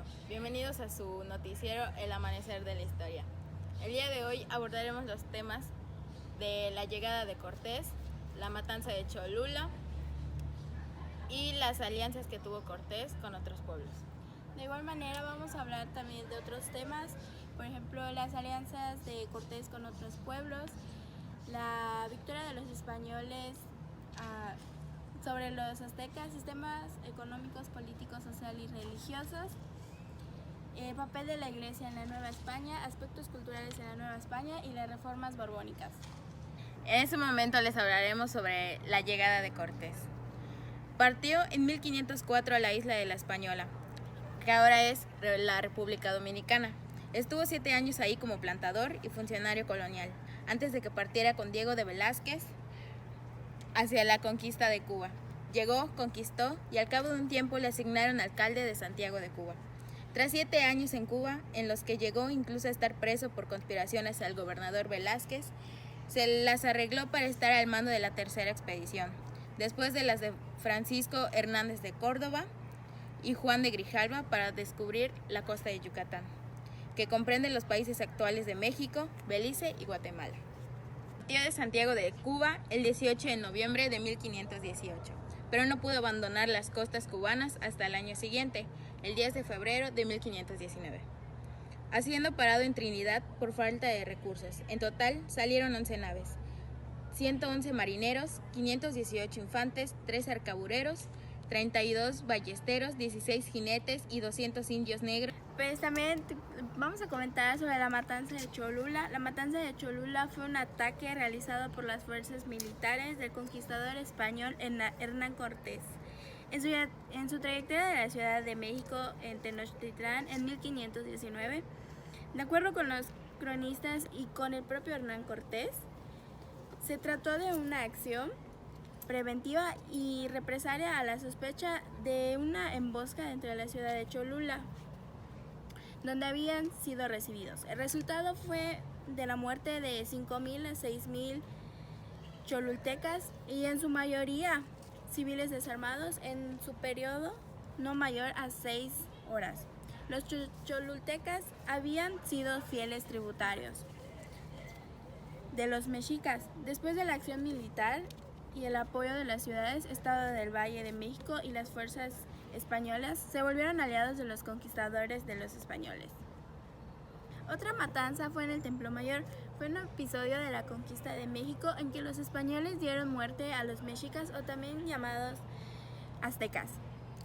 México. Bienvenidos a su noticiero El Amanecer de la Historia. El día de hoy abordaremos los temas de la llegada de Cortés, la matanza de Cholula y las alianzas que tuvo Cortés con otros pueblos. De igual manera vamos a hablar también de otros temas, por ejemplo las alianzas de Cortés con otros pueblos, la victoria de los españoles sobre los aztecas, sistemas económicos, políticos, sociales y religiosos, el papel de la Iglesia en la Nueva España, aspectos culturales en la Nueva España y las reformas borbónicas. En este momento les hablaremos sobre la llegada de Cortés. Partió en 1504 a la isla de La Española, que ahora es la República Dominicana. Estuvo 7 años ahí como plantador y funcionario colonial, antes de que partiera con Diego de Velázquez hacia la conquista de Cuba. Llegó, conquistó y al cabo de un tiempo le asignaron alcalde de Santiago de Cuba. Tras 7 años en Cuba, en los que llegó incluso a estar preso por conspiraciones al gobernador Velázquez, se las arregló para estar al mando de la tercera expedición, después de las de Francisco Hernández de Córdoba y Juan de Grijalva para descubrir la costa de Yucatán, que comprende los países actuales de México, Belice y Guatemala. Partió de Santiago de Cuba el 18 de noviembre de 1518, pero no pudo abandonar las costas cubanas hasta el año siguiente, el 10 de febrero de 1519, haciendo parado en Trinidad por falta de recursos. En total salieron 11 naves, 111 marineros, 518 infantes, 3 arcabuceros, 32 ballesteros, 16 jinetes y 200 indios negros. Pues también vamos a comentar sobre la matanza de Cholula. La matanza de Cholula fue un ataque realizado por las fuerzas militares del conquistador español Hernán Cortés en su trayectoria de la Ciudad de México en Tenochtitlán en 1519. De acuerdo con los cronistas y con el propio Hernán Cortés, se trató de una acción preventiva y represalia a la sospecha de una emboscada dentro de la ciudad de Cholula, donde habían sido recibidos. El resultado fue de la muerte de 5,000 a 6,000 cholultecas y en su mayoría civiles desarmados en su periodo no mayor a 6 horas. Los cholultecas habían sido fieles tributarios de los mexicas. Después de la acción militar y el apoyo de las ciudades, Estado del Valle de México y las fuerzas españolas se volvieron aliados de los conquistadores de los españoles. Otra matanza fue en el Templo Mayor. Fue un episodio de la conquista de México en que los españoles dieron muerte a los mexicas, o también llamados aztecas,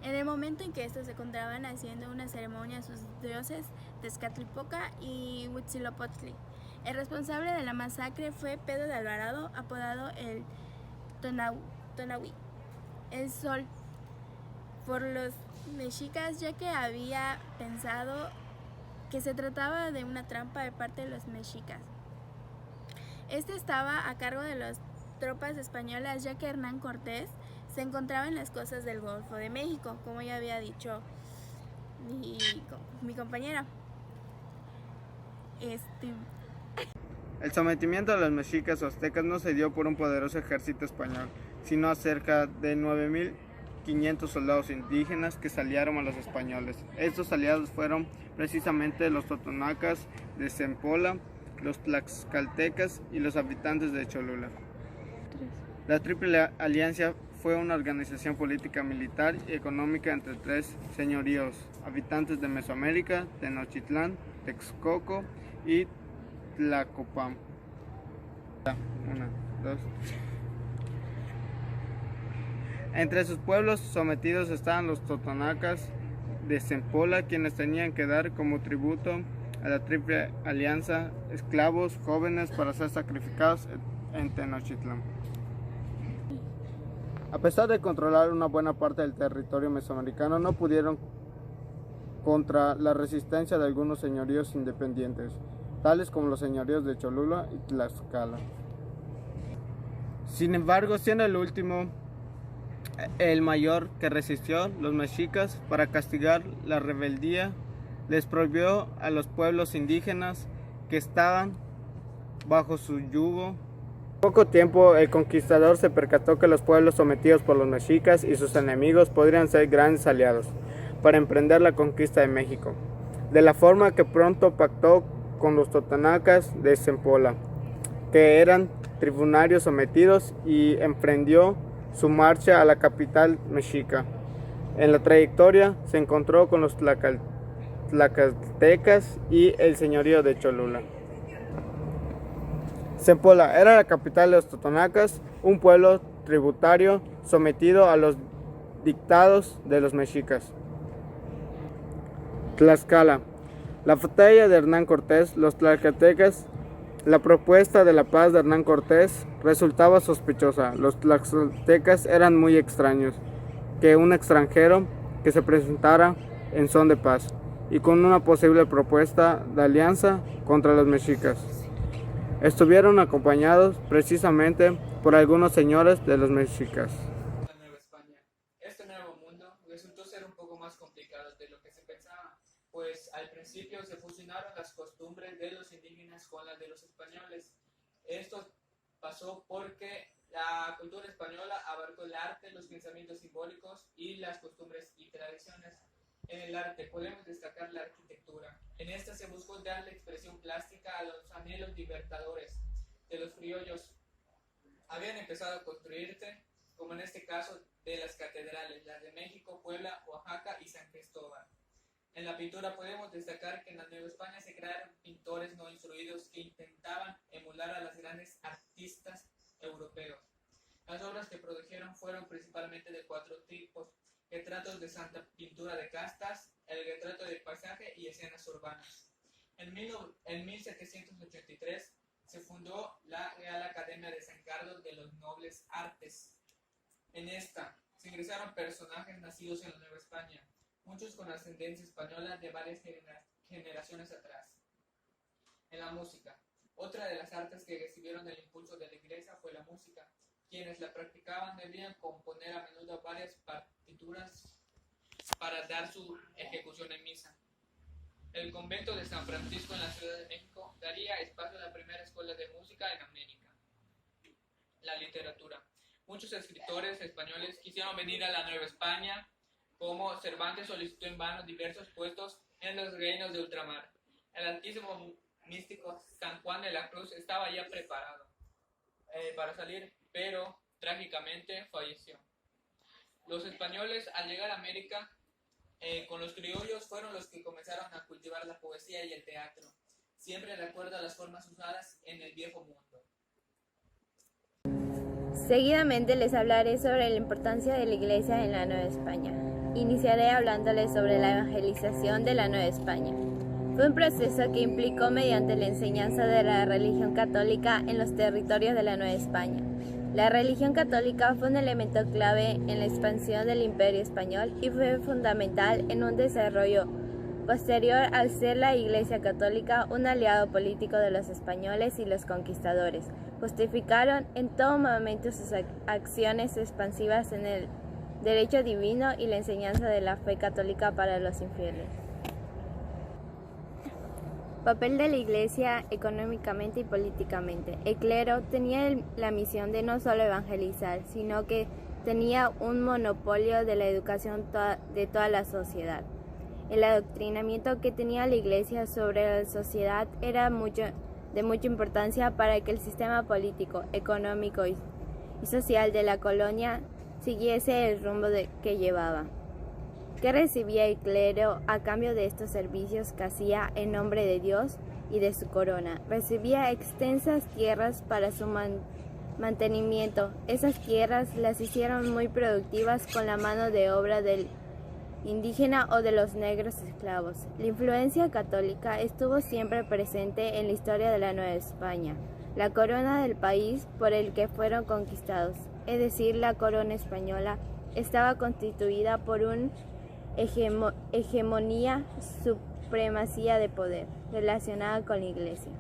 en el momento en que estos se encontraban haciendo una ceremonia a sus dioses Tezcatlipoca y Huitzilopochtli. El responsable de la masacre fue Pedro de Alvarado, apodado el Tonahui, el Sol, por los mexicas, ya que había pensado que se trataba de una trampa de parte de los mexicas. Este estaba a cargo de las tropas españolas, ya que Hernán Cortés se encontraba en las costas del Golfo de México, como ya había dicho mi compañera. El sometimiento de los mexicas o aztecas no se dio por un poderoso ejército español, sino a cerca de 9,500 soldados indígenas que se aliaron a los españoles. Estos aliados fueron precisamente los totonacas de Zempoala, los tlaxcaltecas y los habitantes de Cholula. La Triple Alianza fue una organización política, militar y económica entre 3 señoríos, habitantes de Mesoamérica, Tenochtitlán, Texcoco y Tlacopan. Entre sus pueblos sometidos estaban los totonacas de Zempoala, quienes tenían que dar como tributo a la Triple Alianza esclavos jóvenes para ser sacrificados en Tenochtitlán. A pesar de controlar una buena parte del territorio mesoamericano, no pudieron contra la resistencia de algunos señoríos independientes, tales como los señoríos de Cholula y Tlaxcala. Sin embargo, siendo el último el mayor que resistió, los mexicas, para castigar la rebeldía, les prohibió a los pueblos indígenas que estaban bajo su yugo. En poco tiempo, el conquistador se percató que los pueblos sometidos por los mexicas y sus enemigos podrían ser grandes aliados. para emprender la conquista de México, de la forma que pronto pactó con los totonacas de Zempoala, que eran tributarios sometidos, y emprendió su marcha a la capital mexica. En la trayectoria se encontró con los tlacaltecas y el señorío de Cholula. Zempoala era la capital de los totonacas, un pueblo tributario sometido a los dictados de los mexicas. Tlaxcala. La batalla de Hernán Cortés, los tlaxcaltecas. La propuesta de la paz de Hernán Cortés resultaba sospechosa. Los tlaxcaltecas eran muy extraños que un extranjero que se presentara en son de paz y con una posible propuesta de alianza contra los mexicas. Estuvieron acompañados precisamente por algunos señores de los mexicas. La Nueva España. Este nuevo mundo resultó ser un poco más complicado de lo que se pensaba, pues al principio se fusionaron las costumbres de los indígenas con las de los españoles. Esto pasó porque la cultura española abarcó el arte, los pensamientos simbólicos y las costumbres y tradiciones. En el arte podemos destacar la arquitectura. En esta se buscó darle expresión plástica a los anhelos libertadores de los criollos. Habían empezado a construirse, como en este caso, de las catedrales, las de México, Puebla, Oaxaca y San Cristóbal. En la pintura podemos destacar que en la Nueva España se crearon pintores no instruidos que intentaban emular a los grandes artistas europeos. Las obras que produjeron fueron principalmente de 4 tipos: retratos de santa, pintura de castas, el retrato de paisaje y escenas urbanas. En 1783 se fundó la Real Academia de San Carlos de los Nobles Artes. En esta se ingresaron personajes nacidos en la Nueva España, muchos con ascendencia española de varias generaciones atrás. En la música, otra de las artes que recibieron el impulso de la Iglesia fue la música. Quienes la practicaban debían componer a menudo varias partituras para dar su ejecución en misa. El convento de San Francisco en la Ciudad de México daría espacio a la primera escuela de música en América. La literatura. Muchos escritores españoles quisieron venir a la Nueva España, como Cervantes solicitó en vano diversos puestos en los reinos de ultramar. El altísimo místico San Juan de la Cruz estaba ya preparado para salir, pero trágicamente falleció. Los españoles, al llegar a América con los criollos, fueron los que comenzaron a cultivar la poesía y el teatro, siempre de acuerdo a las formas usadas en el viejo mundo. Seguidamente les hablaré sobre la importancia de la Iglesia en la Nueva España. Iniciaré hablándoles sobre la evangelización de la Nueva España. Fue un proceso que implicó mediante la enseñanza de la religión católica en los territorios de la Nueva España. La religión católica fue un elemento clave en la expansión del Imperio Español y fue fundamental en un desarrollo posterior al ser la Iglesia Católica un aliado político de los españoles y los conquistadores. Justificaron en todo momento sus acciones expansivas en el derecho divino y la enseñanza de la fe católica para los infieles. Papel de la Iglesia económicamente y políticamente. El clero tenía la misión de no solo evangelizar, sino que tenía un monopolio de la educación de toda la sociedad. El adoctrinamiento que tenía la Iglesia sobre la sociedad era de mucha importancia para que el sistema político, económico y social de la colonia siguiese el rumbo que llevaba. ¿Qué recibía el clero a cambio de estos servicios que hacía en nombre de Dios y de su corona? Recibía extensas tierras para su mantenimiento. Esas tierras las hicieron muy productivas con la mano de obra del indígena o de los negros esclavos. La influencia católica estuvo siempre presente en la historia de la Nueva España. La corona del país por el que fueron conquistados, es decir, la corona española, estaba constituida por una hegemonía, supremacía de poder, relacionada con la Iglesia.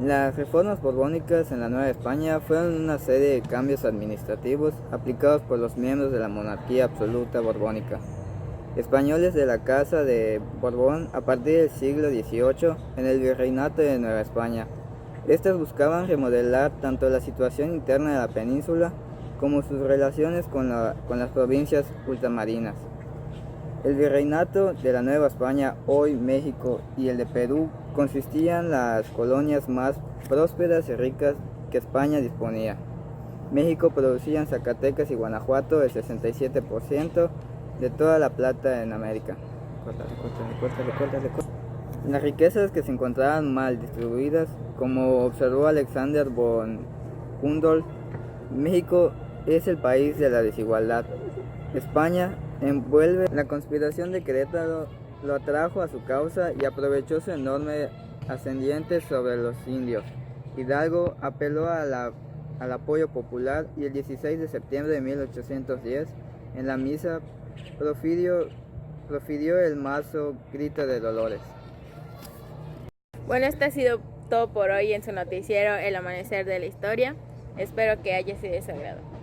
Las reformas borbónicas en la Nueva España fueron una serie de cambios administrativos aplicados por los miembros de la monarquía absoluta borbónica, españoles de la Casa de Borbón a partir del siglo XVIII en el Virreinato de Nueva España. Estas buscaban remodelar tanto la situación interna de la península como sus relaciones con las provincias ultramarinas. El virreinato de la Nueva España, hoy México, y el de Perú consistían las colonias más prósperas y ricas que España disponía. México producía en Zacatecas y Guanajuato el 67% de toda la plata en América. Las riquezas que se encontraban mal distribuidas, como observó Alexander von Humboldt, México es el país de la desigualdad. España envuelve la conspiración de Querétaro, lo atrajo a su causa y aprovechó su enorme ascendiente sobre los indios. Hidalgo apeló al apoyo popular y el 16 de septiembre de 1810, en la misa, profirió el mazo grito de Dolores. Bueno, esto ha sido todo por hoy en su noticiero El Amanecer de la Historia. Espero que haya sido de su agrado.